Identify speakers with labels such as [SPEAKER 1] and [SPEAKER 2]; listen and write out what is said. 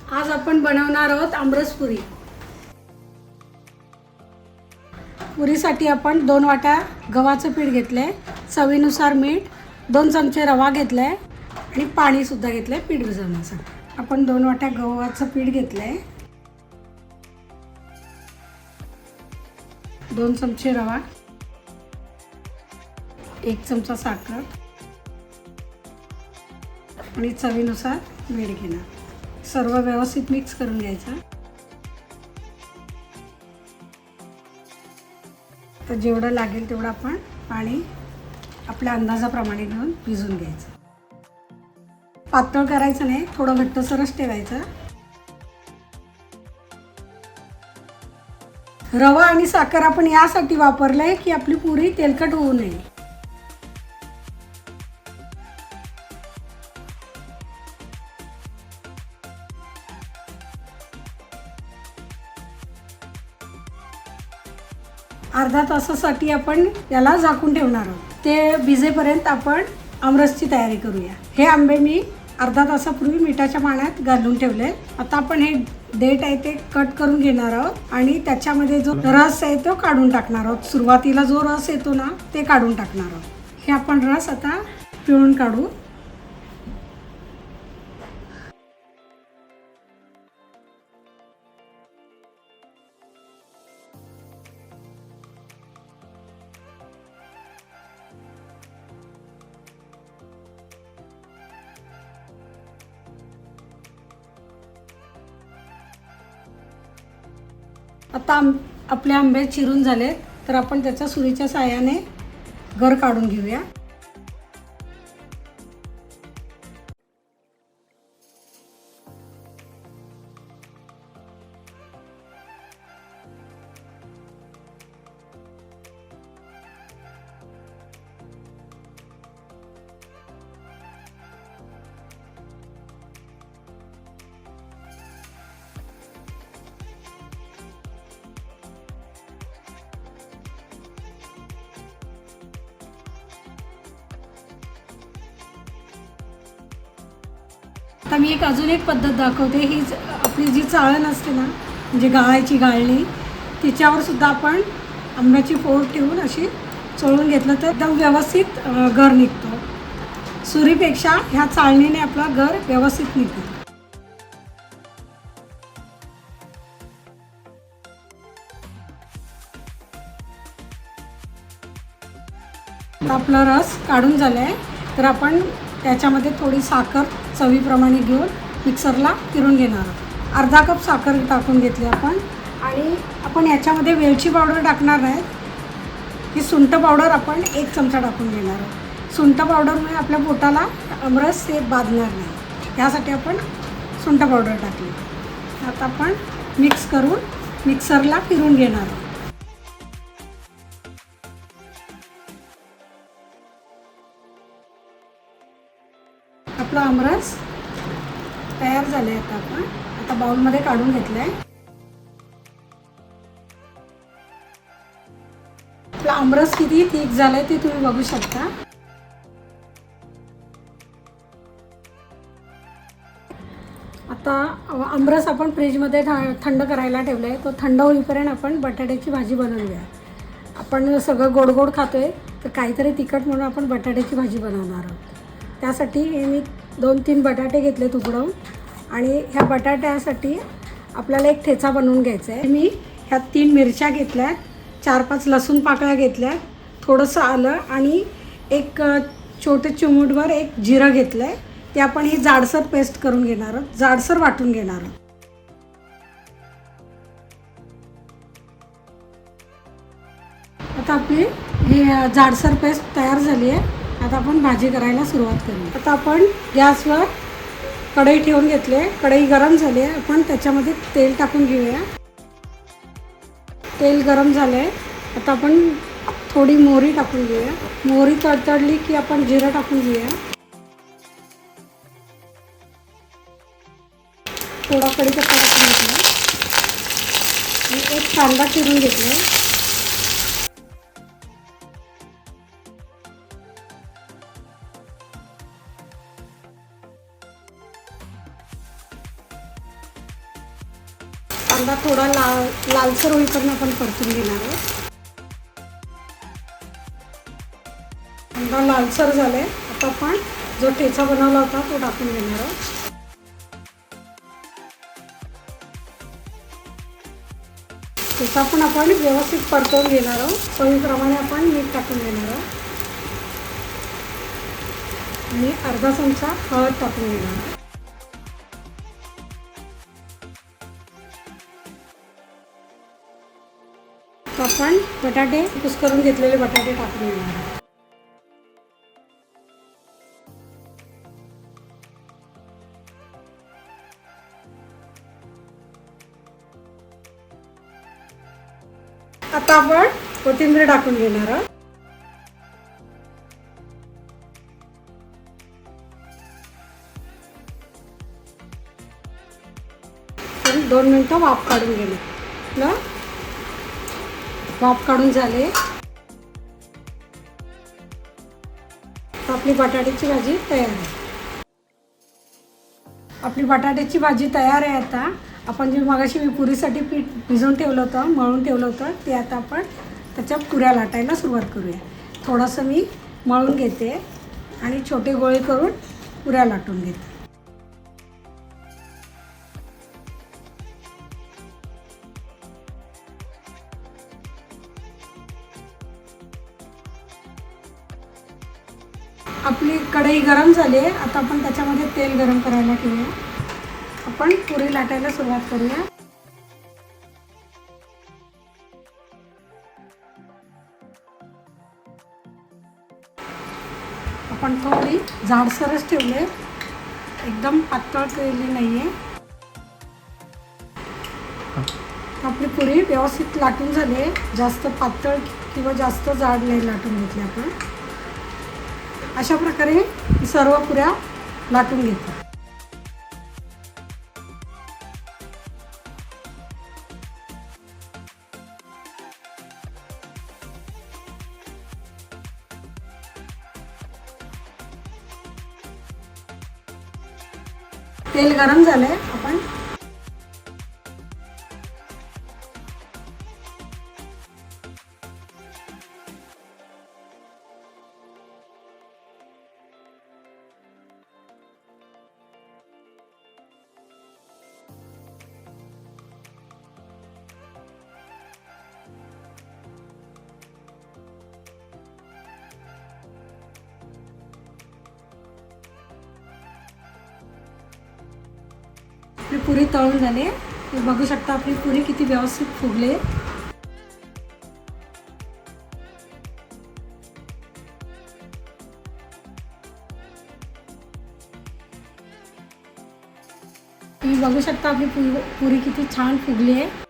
[SPEAKER 1] आज आपण बनवणार आहोत आमरस पुरी। पुरीसाठी आपण 2 वाट्या गव्हाचं पीठ घेतलंय, चवीनुसार मीठ, 2 चमचे रवा घेतलाय आणि पाणी सुद्धा घेतलंय पीठ भिजवण्यासाठी। आपण 2 वाट्या गव्हाचं पीठ घेतलंय, 2 चमचे रवा, 1 चमचा साखर आणि चवीनुसार मीठ घेणार। सर्व व्यवस्थित मिक्स करून घ्यायचं। तर जेवढं लागेल तेवढं आपण पाणी आपल्या अंदाजाप्रमाणे घेऊन भिजवून घ्यायचं। पातळ करायचं नाही, थोडं घट्टसरच ठेवायचं। रवा आणि साखर आपण यासाठी वापरलंय की आपली पुरी तेलकट होऊ नये। अर्धा तासासाठी आपण याला झाकून ठेवणार आहोत। ते भिजेपर्यंत आपण आमरसची तयारी करूया। हे आंबे मी अर्धा तासापूर्वी मिठाच्या पाण्यात घालून ठेवले। आता आपण हे देठ आहे ते कट करून घेणार आहोत आणि त्याच्यामध्ये जो रस आहे तो काढून टाकणार आहोत। सुरुवातीला जो रस येतो ना ते काढून टाकणार आहोत। हे आपण रस आता पिळून काढू। आता आपले आंबे चिरून झाले तर आपण त्याच्या सुरीच्या साहाय्याने गर काढून घेऊया। आता मी अजून एक पद्धत दाखवते। ही आपली जी चाळण असते ना, म्हणजे गाळायची गाळणी, तिच्यावर सुद्धा आपण आंब्याची फोड ठेवून अशी चोळून घेतलं तर एकदम व्यवस्थित गर निघतो। सुरीपेक्षा ह्या चाळणीने आपला गर व्यवस्थित निघतो। आपला रस काढून झालाय तर आपण त्याच्यामध्ये थोडी साखर चवीप्रमाणे घेऊन मिक्सरला फिरून घेणार आहोत। अर्धा कप साखर टाकून घेतली आपण आणि आपण याच्यामध्ये वेलची पावडर टाकणार नाही। ही सुंठ पावडर आपण 1 चमचा टाकून घेणार आहोत। सुंठ पावडरमुळे आपल्या पोटाला आमरस ते बाधणार नाही, यासाठी आपण सुंठ पावडर टाकली। आता आपण मिक्स करून मिक्सरला फिरून घेणार आहोत। आपला आमरस तयार झाले। आता आपण बाउलमध्ये काढून घेतलाय। आपला आमरस किती थिक झालाय ते तुम्ही बघू शकता। आता आमरस आपण फ्रीजमध्ये थंड करायला ठेवलाय। तो थंड होईपर्यंत आपण बटाट्याची भाजी बनवूया। आपण सगळं गोड गोड खातोय तर काहीतरी तिखट म्हणून आपण बटाट्याची भाजी बनवणार आहोत। त्यासाठी मी 2-3 बटाटे घेतले तुकडवून आणि ह्या बटाट्यासाठी आपल्याला एक ठेचा बनवून घ्यायचा आहे। मी ह्या 3 मिरच्या घेतल्या, 4-5 लसूण पाकळ्या घेतल्या, थोडंसं आलं आणि एक छोटे चिमूटभर एक जिरं घेतलं आहे। ते आपण ही जाडसर पेस्ट करून घेणार आहोत, जाडसर वाटून घेणार आहोत। आता आपली ही जाडसर पेस्ट तयार झाली आहे। आता आपण भाजी करायला सुरुवात करूया। आता आपण गॅसवर कढई ठेवून घेतली, कढई गरम झाली आहे। आपण त्याच्यामध्ये तेल टाकून घेऊया। तेल गरम झाले, आता आपण थोडी मोहरी टाकून घेऊया। मोहरी तडतडली की आपण जिरं टाकून घेऊया। थोडा कढीपत्ता टाकून घेतला आणि एक कांदा चिरून घेतला। कांदा थोडा लालसर होईपर्यंत आपण परतून घेणार आहोत. कांदा लालसर झाले. आता आपण जो ठेचा बनवला होता तो टाकून घेणार आहोत. ठेचा पण आपण व्यवस्थित परतवून घेणार आहोत. चवीप्रमाणे आपण मीठ टाकून घेणार आहोत आणि अर्धा चमचा हळद टाकून घेणार आहोत. आपण बटाटे कुस्करून घेतलेले बटाटे टाकून घेणार आहोत. आता आपण कोथिंबीर टाकून घेणार आहोत. 2 मिनिटं वाफ काढून घेणार. वाफ काढून झाले. आपली बटाट्याची भाजी तयार आहे. आपली बटाट्याची भाजी तयार आहे. आता आपण जे मगाशी पुरीसाठी पीठ भिजवून ठेवलं होतं, मळून ठेवलं होतं, ते आता आपण त्याच्या पुऱ्या लाटायला सुरुवात करूया. थोडंसं मी मळून घेते आणि छोटे गोळे करून पुऱ्या लाटून घेते. आपली कढई गरम झाली आहे. आता आपण त्याच्यामध्ये तेल गरम करायला ठेवूया. आपण पुरी लाटायला सुरुवात करूया. आपण थोडी जाडसरच ठेवले, एकदम पातळ केली नाहीये. आपली पुरी व्यवस्थित लाटून झाली. जास्त पातळ किंवा जास्त जाड नाही लाटून घेतली आपण. अशा प्रकारे सर्व पुऱ्या लाटून घेतो. तेल गरम झालंय. आपण आपली पुरी तळून झाली. हे बघू शकता आपली पुरी किती व्यवस्थित फुगली. तुम्ही बघू शकता आपली पुरी किती छान फुगली आहे.